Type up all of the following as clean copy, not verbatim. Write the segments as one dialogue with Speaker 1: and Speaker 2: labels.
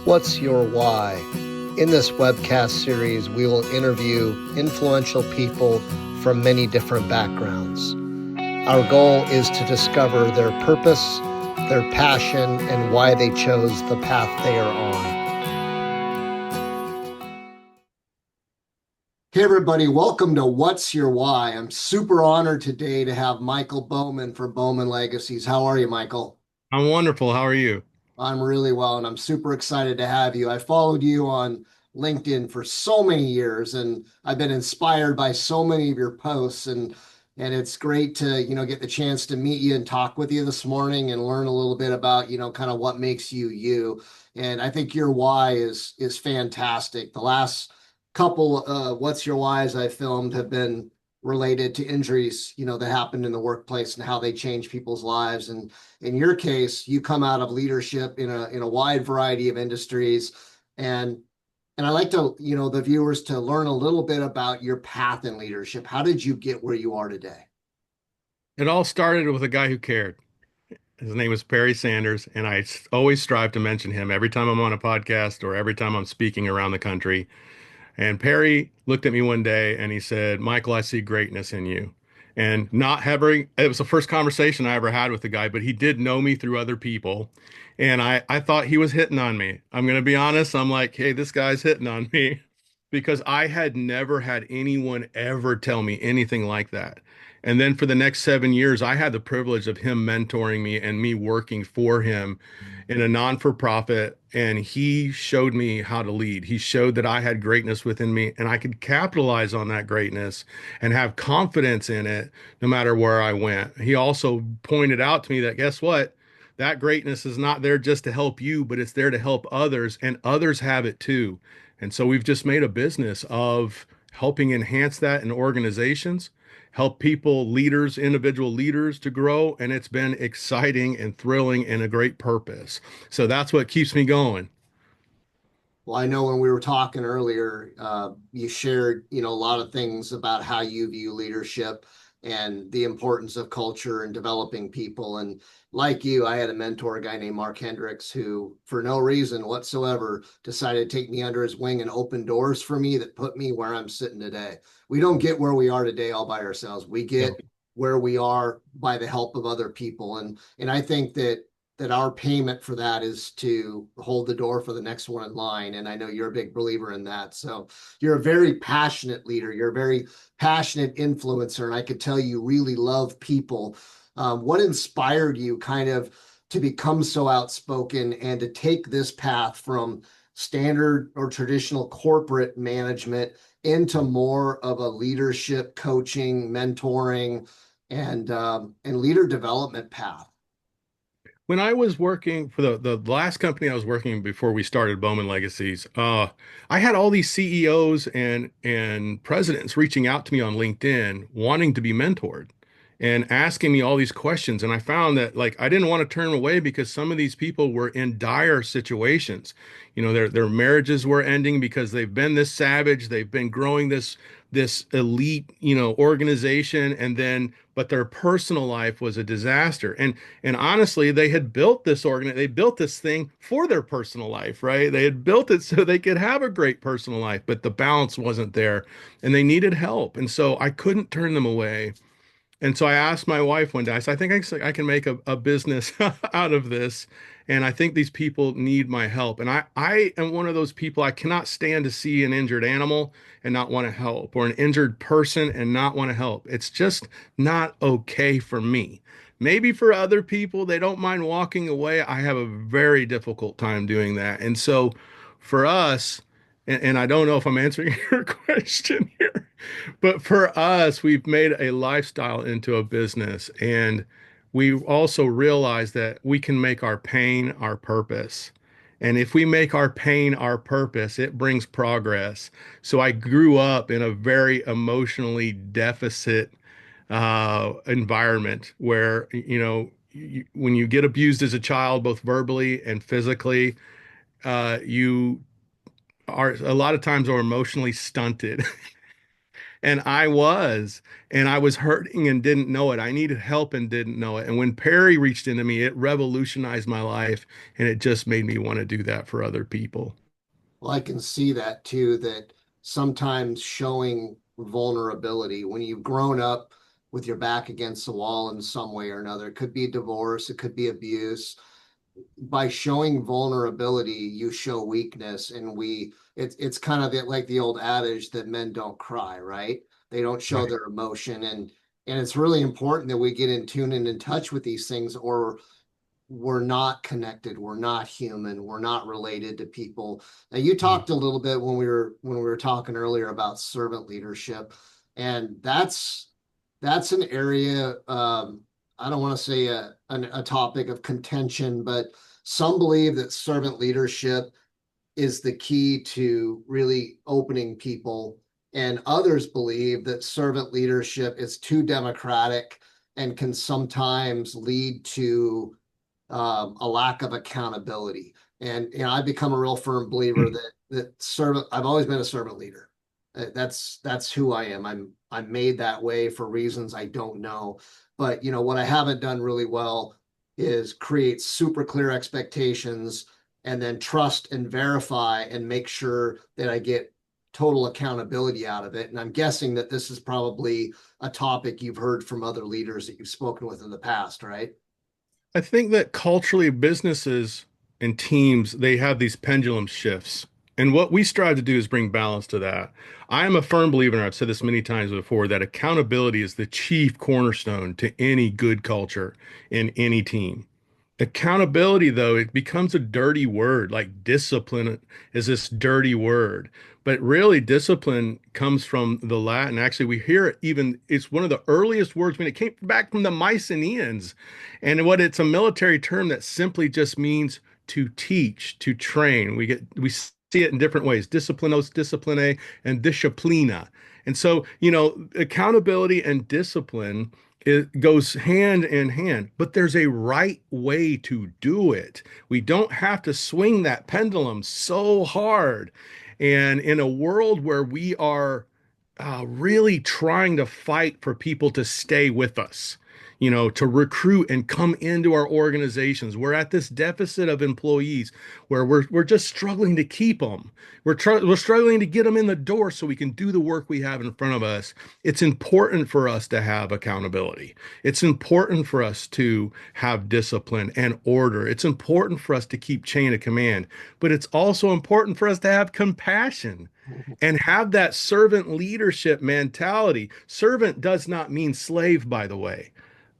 Speaker 1: What's Your Why? In this webcast series, we will interview influential people from many different backgrounds. Our goal is to discover their purpose, their passion, and why they chose the path they are on. Hey, everybody, welcome to What's Your Why? I'm super honored today to have Mikel Bowman for Bowman Legacies. How are you, Mikel?
Speaker 2: I'm wonderful. How are you?
Speaker 1: I'm really well, and I'm super excited to have you. I followed you on LinkedIn for so many years, and I've been inspired by so many of your posts, and it's great to, get the chance to meet you and talk with you this morning and learn a little bit about, kind of what makes you you. And I think your why is fantastic. The last couple What's Your Whys I filmed have been related to injuries, that happened in the workplace and how they change people's lives. And in your case, you come out of leadership in a wide variety of industries, and and I like to, the viewers to learn a little bit about your path in leadership. How did you get where you are today?
Speaker 2: It all started with a guy who cared. His name was Perry Sanders, and always strive to mention him every time I'm on a podcast or every time I'm speaking around the country. And Perry looked at me one day and he said, Michael, I see greatness in you. And not having, it was the first conversation I ever had with the guy, but he did know me through other people. And I thought he was hitting on me. I'm going to be honest. I'm like, hey, this guy's hitting on me because I had never had anyone ever tell me anything like that. And then for the next 7 years, I had the privilege of him mentoring me and me working for him in a non-for-profit, and he showed me how to lead. He showed that I had greatness within me and I could capitalize on that greatness and have confidence in it no matter where I went. He also pointed out to me that guess what? That greatness is not there just to help you, but it's there to help others, and others have it too. And so we've just made a business of helping enhance that in organizations, help people, leaders, individual leaders to grow. And it's been exciting and thrilling and a great purpose. So that's what keeps me going.
Speaker 1: Well, I know when we were talking earlier, you shared, a lot of things about how you view leadership and the importance of culture and developing people. And like you, I had a mentor, a guy named Mark Hendricks, who, for no reason whatsoever, decided to take me under his wing and open doors for me that put me where I'm sitting today. We don't get where we are today all by ourselves. We
Speaker 2: Yeah.
Speaker 1: get where we are by the help of other people. And I think that our payment for that is to hold the door for the next one in line. And I know you're a big believer in that. So you're a very passionate leader. You're a very passionate influencer. And I could tell you really love people. What inspired you kind of to become so outspoken and to take this path from standard or traditional corporate management into more of a leadership, coaching, mentoring, and leader development path?
Speaker 2: When I was working for the last company I was working before we started Bowman Legacies, I had all these CEOs and presidents reaching out to me on LinkedIn wanting to be mentored and asking me all these questions. And I found that like I didn't want to turn them away because some of these people were in dire situations. You know, their marriages were ending because they've been this savage, they've been growing this elite, organization, and then but their personal life was a disaster. And honestly, they had built they built this thing for their personal life, right? They had built it so they could have a great personal life, but the balance wasn't there and they needed help. And so I couldn't turn them away. And so I asked my wife one day, I said, I can make a business out of this. And I think these people need my help. And I am one of those people, I cannot stand to see an injured animal and not want to help, or an injured person and not want to help. It's just not okay for me. Maybe for other people, they don't mind walking away. I have a very difficult time doing that. And so for us, and I don't know if I'm answering your question here, but for us, we've made a lifestyle into a business. And we also realize that we can make our pain our purpose. And if we make our pain our purpose, it brings progress. So I grew up in a very emotionally deficit environment where, when you get abused as a child, both verbally and physically, you are a lot of times are emotionally stunted. And I was hurting and didn't know it. I needed help and didn't know it. And when Perry reached into me, it revolutionized my life, and it just made me want to do that for other people.
Speaker 1: Well, I can see that too, that sometimes showing vulnerability when you've grown up with your back against the wall in some way or another, it could be divorce, it could be abuse. By showing vulnerability, you show weakness, and it's kind of like the old adage that men don't cry, right? They don't show
Speaker 2: Right.
Speaker 1: their emotion, and it's really important that we get in tune and in touch with these things, or we're not connected, we're not human, we're not related to people. Now, you
Speaker 2: Mhm.
Speaker 1: talked a little bit when we were talking earlier about servant leadership, and that's an area, I don't want to say a topic of contention, but some believe that servant leadership is the key to really opening people, and others believe that servant leadership is too democratic and can sometimes lead to a lack of accountability. And I've become a real firm believer that servant. I've always been a servant leader. That's who I am. I'm made that way for reasons I don't know. But what I haven't done really well is create super clear expectations and then trust and verify and make sure that I get total accountability out of it. And I'm guessing that this is probably a topic you've heard from other leaders that you've spoken with in the past, right?
Speaker 2: I think that culturally, businesses and teams, they have these pendulum shifts. And what we strive to do is bring balance to that. I am a firm believer, and I've said this many times before, that accountability is the chief cornerstone to any good culture in any team. Accountability, though, it becomes a dirty word. Like discipline is this dirty word. But really, discipline comes from the Latin. Actually, we hear it even, it's one of the earliest words when it came back from the Mycenaeans. And what it's a military term that simply just means to teach, to train. We see it in different ways: disciplinos, discipline, and disciplina. And so, accountability and discipline, it goes hand in hand, but there's a right way to do it. We don't have to swing that pendulum so hard. And in a world where we are really trying to fight for people to stay with us, to recruit and come into our organizations. We're at this deficit of employees where we're just struggling to keep them. We're struggling to get them in the door so we can do the work we have in front of us. It's important for us to have accountability. It's important for us to have discipline and order. It's important for us to keep chain of command, but it's also important for us to have compassion and have that servant leadership mentality. Servant does not mean slave, by the way.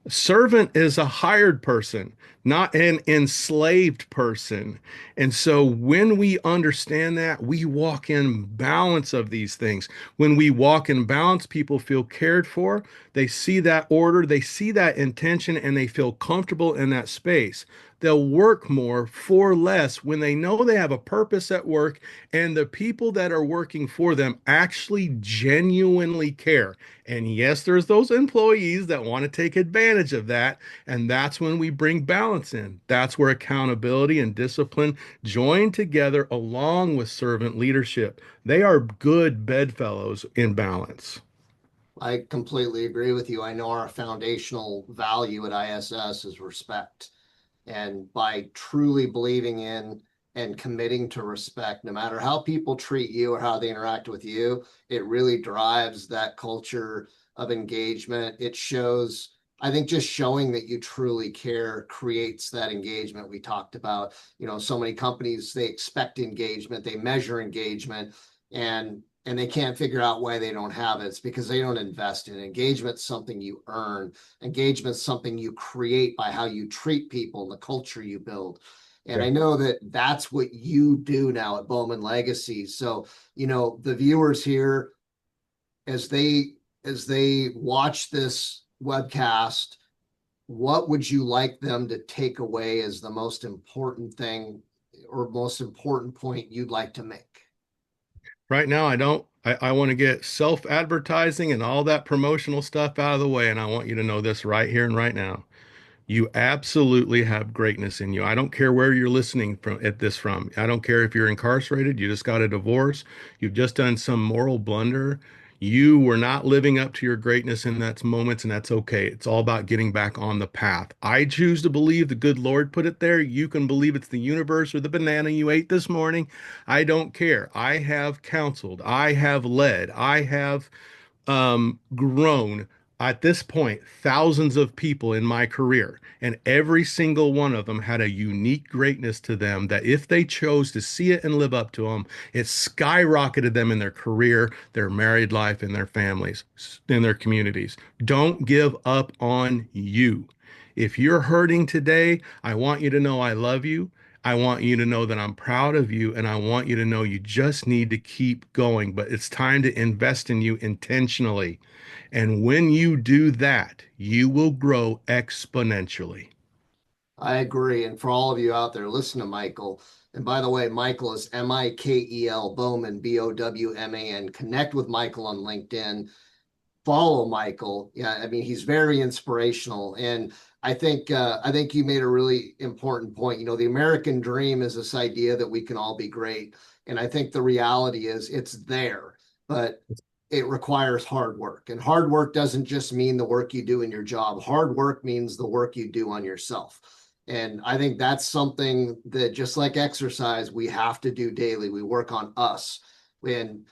Speaker 2: Servant is a hired person, not an enslaved person. And so when we understand that, we walk in balance of these things. When we walk in balance, people feel cared for. They see that order, they see that intention, and they feel comfortable in that space. They'll work more for less when they know they have a purpose at work and the people that are working for them actually genuinely care. And yes, there's those employees that want to take advantage of that. And that's when we bring balance in. That's where accountability and discipline join together along with servant leadership. They are good bedfellows in balance.
Speaker 1: I completely agree with you. I know our foundational value at ISS is respect. And by truly believing in and committing to respect, no matter how people treat you or how they interact with you, it really drives that culture of engagement. It shows, I think just showing that you truly care creates that engagement we talked about. So many companies, they expect engagement, they measure engagement, and they can't figure out why they don't have it. It's because they don't invest in it. Engagement. Something you earn. Engagement is something you create by how you treat people and the culture you build. And
Speaker 2: Yeah.
Speaker 1: I know that that's what you do now at Bowman Legacies. So, the viewers here, as they watch this webcast, what would you like them to take away as the most important thing or most important point you'd like to make?
Speaker 2: Right now, I don't. I want to get self-advertising and all that promotional stuff out of the way. And I want you to know this right here and right now. You absolutely have greatness in you. I don't care where you're listening from. I don't care if you're incarcerated, you just got a divorce, you've just done some moral blunder. You were not living up to your greatness in that moments, and that's okay. It's all about getting back on the path. I choose to believe the good Lord put it there. You can believe it's the universe or the banana you ate this morning. I don't care. I have counseled, I have led, I have grown at this point thousands of people in my career, and every single one of them had a unique greatness to them that if they chose to see it and live up to them, it skyrocketed them in their career, their married life, and their families, in their communities. Don't give up on you. If you're hurting today, I want you to know I love you. I want you to know that I'm proud of you, and I want you to know you just need to keep going. But it's time to invest in you intentionally. And when you do that, you will grow exponentially.
Speaker 1: I agree. And for all of you out there, listen to Michael. And by the way, Michael is Mikel Bowman, Bowman. Connect with Michael on LinkedIn. Follow Michael. Yeah, I mean, he's very inspirational. And I think you made a really important point. You know, the American dream is this idea that we can all be great. And I think the reality is it's there, but it requires hard work. And hard work doesn't just mean the work you do in your job. Hard work means the work you do on yourself. And I think that's something that, just like exercise, we have to do daily. We work on us. And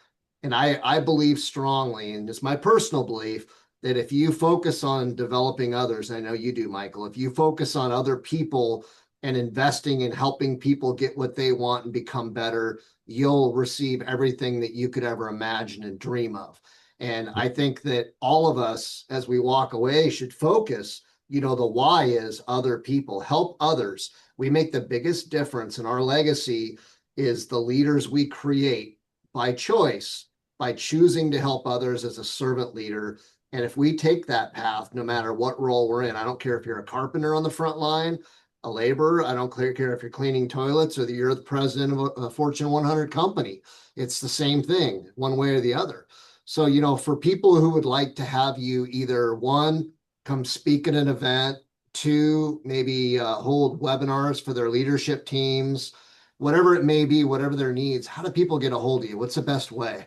Speaker 1: I believe strongly, and it's my personal belief, that if you focus on developing others, I know you do, Michael, if you focus on other people and investing in helping people get what they want and become better, you'll receive everything that you could ever imagine and dream of. And I think that all of us, as we walk away, should focus. You know, the why is other people, help others. We make the biggest difference, and our legacy is the leaders we create by choice, by choosing to help others as a servant leader. And if we take that path, no matter what role we're in, I don't care if you're a carpenter on the front line, a laborer, I don't care if you're cleaning toilets or that you're the president of a Fortune 100 company. It's the same thing, one way or the other. So, you know, for people who would like to have you either one, come speak at an event, two, maybe hold webinars for their leadership teams, whatever it may be, whatever their needs, how do people get a hold of you? What's the best way?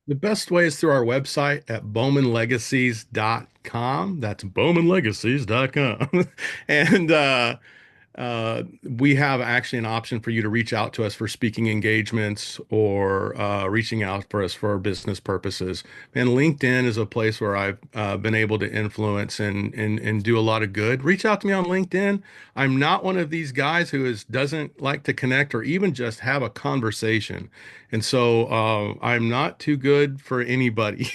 Speaker 2: The best way is through our website at bowmanlegacies.com. That's bowmanlegacies.com. And we have actually an option for you to reach out to us for speaking engagements or reaching out for us for business purposes. And LinkedIn is a place where I've been able to influence and do a lot of good. Reach out to me on LinkedIn. I'm not one of these guys who doesn't like to connect or even just have a conversation. And so I'm not too good for anybody.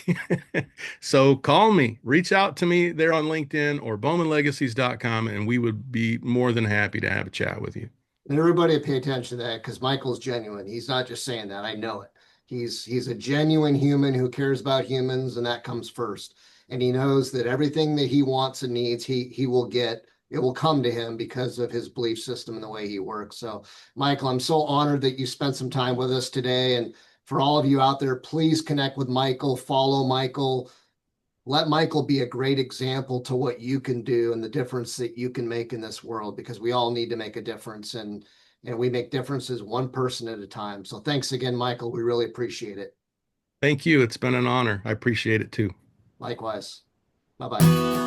Speaker 2: So call me, reach out to me there on LinkedIn or bowmanlegacies.com, and we would be more than happy to have a chat with you.
Speaker 1: And everybody pay attention to that because Michael's genuine. He's not just saying that. I know it. He's a genuine human who cares about humans, and that comes first. And he knows that everything that he wants and needs, he will get. It will come to him because of his belief system and the way he works. So, Michael, I'm so honored that you spent some time with us today. And for all of you out there, please connect with Michael, follow Michael, let Michael be a great example to what you can do and the difference that you can make in this world, because we all need to make a difference, and we make differences one person at a time. So thanks again, Michael. We really appreciate it.
Speaker 2: Thank you. It's been an honor. I appreciate it too.
Speaker 1: Likewise. Bye-bye.